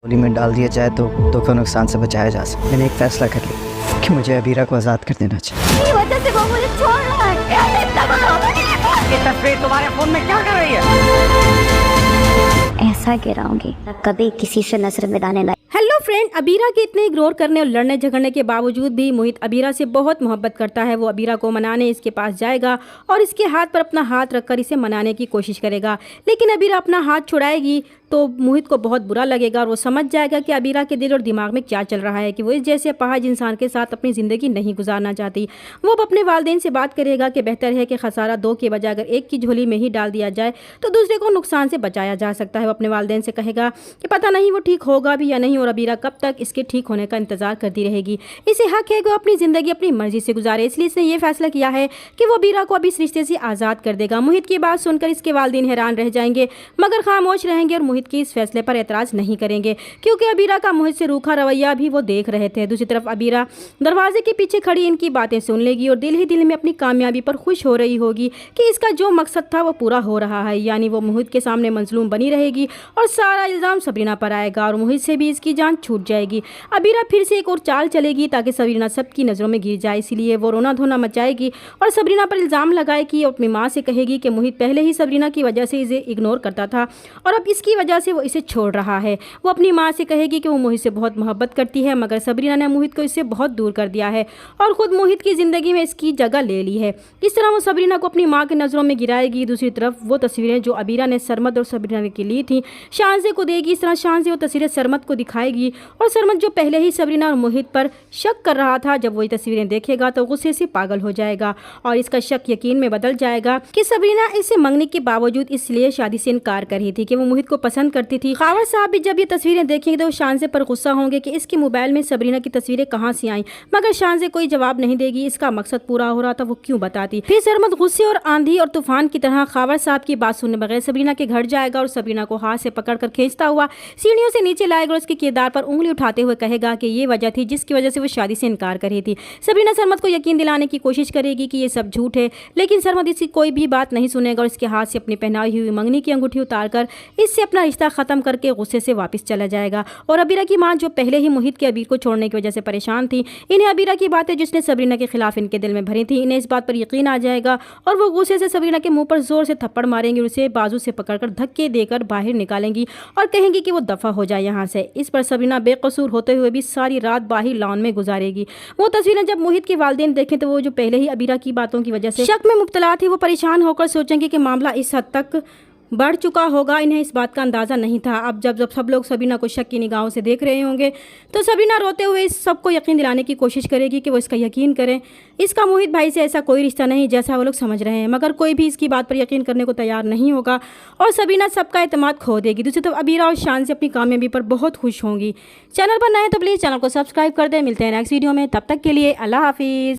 गोली में डाल दिया जाए तो को नुकसान से बचाया जा सकता है। मैंने एक फैसला कर लिया कि मुझे अबीरा को आज़ाद कर देना चाहिए। मेरी वजह से वो मुझे छोड़ रहा है। ये तस्वीर तुम्हारे फोन में क्या कर रही है? ऐसा गिराऊंगी कभी किसी से नजर में आने लगे। हेलो फ्रेंड, अबीरा के इतने इग्नोर करने और लड़ने झगड़ने के बावजूद भी मोहित अबीरा से बहुत मोहब्बत करता है। वो अबीरा को मनाने इसके पास जाएगा और इसके हाथ पर अपना हाथ रखकर इसे मनाने की कोशिश करेगा, लेकिन अबीरा अपना हाथ छुड़ाएगी तो मोहित को बहुत बुरा लगेगा और वो समझ जाएगा कि अबीरा के दिल और दिमाग में क्या चल रहा है कि वो इस जैसे अपाहिज इंसान के साथ अपनी ज़िंदगी नहीं गुजारना चाहती। वो अब अपने वालिदैन से बात करेगा कि बेहतर है कि खसारा दो के बजाय अगर एक की झोली में ही डाल दिया जाए तो दूसरे को नुकसान से बचाया जा सकता है। वो अपने वालिदैन से कहेगा कि पता नहीं वो ठीक होगा भी या नहीं और अबीरा कब तक इसके ठीक होने का इंतजार करती रहेगी। इसे हक है कि वो अपनी ज़िंदगी अपनी मर्जी से गुजारे, इसलिए इसने ये फैसला किया है कि वो अबीरा को अभी इस रिश्ते से आज़ाद कर देगा। मोहित की बात सुनकर इसके वालिदैन हैरान रह जाएंगे मगर खामोश रहेंगे और मोहित की इस फैसले पर एतराज़ नहीं करेंगे क्योंकि अबीरा का मोहित से रूखा रवैया भी वो देख रहे थे। दूसरी तरफ अबीरा दरवाजे के पीछे खड़ी इनकी बातें सुन लेगी और दिल ही दिल में अपनी कामयाबी पर खुश हो रही होगी कि इसका जो मकसद था वो पूरा हो रहा है, यानी वो मोहित के सामने मजलूम बनी रहेगी और सारा इल्ज़ाम सबरीना पर आएगा और मोहित से भी इसकी जान छूट जाएगी। अबीरा फिर से एक और चाल चलेगी ताकि सबरीना सबकी नज़रों में गिर जाए, इसीलिए वो रोना धोना मचाएगी और सबरीना पर इल्ज़ाम लगाएगी और अपनी माँ से कहेगी कि मोहित पहले ही सबरीना की वजह से इसे इग्नोर करता था और अब इसकी वजह से वो इसे छोड़ रहा है। वो अपनी माँ से कहेगी कि वो मोहित से बहुत मोहब्बत करती है मगर सबरीना ने मोहित को इससे बहुत दूर कर दिया है और ख़ुद मोहित की ज़िंदगी में इसकी जगह ले ली है। इस तरह वो सबरीना को अपनी माँ की नज़रों में गिराएगी। दूसरी तरफ वो तस्वीरें जो अबीरा ने सरमद और सबरीना की ली थी शानज़े को देगी। इस तरह शानज़े वो तस्वीरें सरमद को दिखाएगी और सरमद जो पहले ही सबरीना और मोहित पर शक कर रहा था, जब वो ये तस्वीरें देखेगा तो गुस्से से पागल हो जाएगा और इसका शक यकीन में बदल जाएगा कि सबरीना इसे मंगने के बावजूद इसलिए शादी से इनकार कर रही थी कि वो मोहित को पसंद करती थी। खावर साहब भी जब ये तस्वीरें देखेंगे तो वो शानज़े पर गुस्सा होंगे कि इसके मोबाइल में सबरीना की तस्वीरें कहाँ से आई, मगर शानज़े कोई जवाब नहीं देगी। इसका मकसद पूरा हो रहा था, वो क्यों बताती। फिर सरमद गुस्से और आंधी और तूफान की तरह खावर साहब की बात सुनने बगैर सबरीना के घर जाएगा और सबरीना को हाथ से पकड़कर खींचता हुआ सीढ़ियों से नीचे लाएगा और उसके किरदार पर उंगली उठाते हुए कहेगा कि ये वजह थी जिसकी वजह से वो शादी से इनकार कर रही थी। सबरीना सरमद को यकीन दिलाने की कोशिश करेगी कि ये सब झूठ है, लेकिन सरमद इसकी कोई भी बात नहीं सुनेगा और इसके हाथ से अपनी पहनाई हुई मंगनी की अंगूठी उतारकर इससे अपना रिश्ता खत्म करके गुस्से से वापस चला जाएगा। और अबीरा की माँ जो पहले ही मोहित के अबीर को छोड़ने की वजह से परेशान थी, इन्हें अबीरा की बातें जिसने सबरीना के खिलाफ इनके दिल में भरी थी, इन्हें इस बात पर यकीन आ जाएगा और वो गुस्से से सबरीना के मुंह पर जोर से थप्पड़ मारेंगी और उसे बाजू से पकड़कर धक्के देकर बाहर निकालेंगी और कहेंगी कि वो दफा हो जाए यहाँ से। इस पर सबरीना बेकसूर होते हुए भी सारी रात बाहर लॉन में गुजारेगी। वो तस्वीरें जब मोहित के वालिदैन देखें तो वो जो पहले ही अबीरा की बातों की वजह से शक में मुब्तला थी, वो परेशान होकर सोचेंगे कि मामला इस हद तक बढ़ चुका होगा। इन्हें इस बात का अंदाज़ा नहीं था। अब जब सब लोग सबरीना को शक की निगाहों से देख रहे होंगे तो सबरीना रोते हुए इस सबको यकीन दिलाने की कोशिश करेगी कि वो इसका यकीन करें। इसका मोहित भाई से ऐसा कोई रिश्ता नहीं जैसा वो लोग समझ रहे हैं, मगर कोई भी इसकी बात पर यकीन करने को तैयार नहीं होगा और सबरीना सबका एतमाद खो देगी। दूसरी तरफ अबीरा और शान से अपनी कामयाबी पर बहुत खुश होंगी। चैनल पर नए तो प्लीज़ चैनल को सब्सक्राइब कर दें। मिलते हैं नेक्स्ट वीडियो में, तब तक के लिए अल्लाह हाफिज़।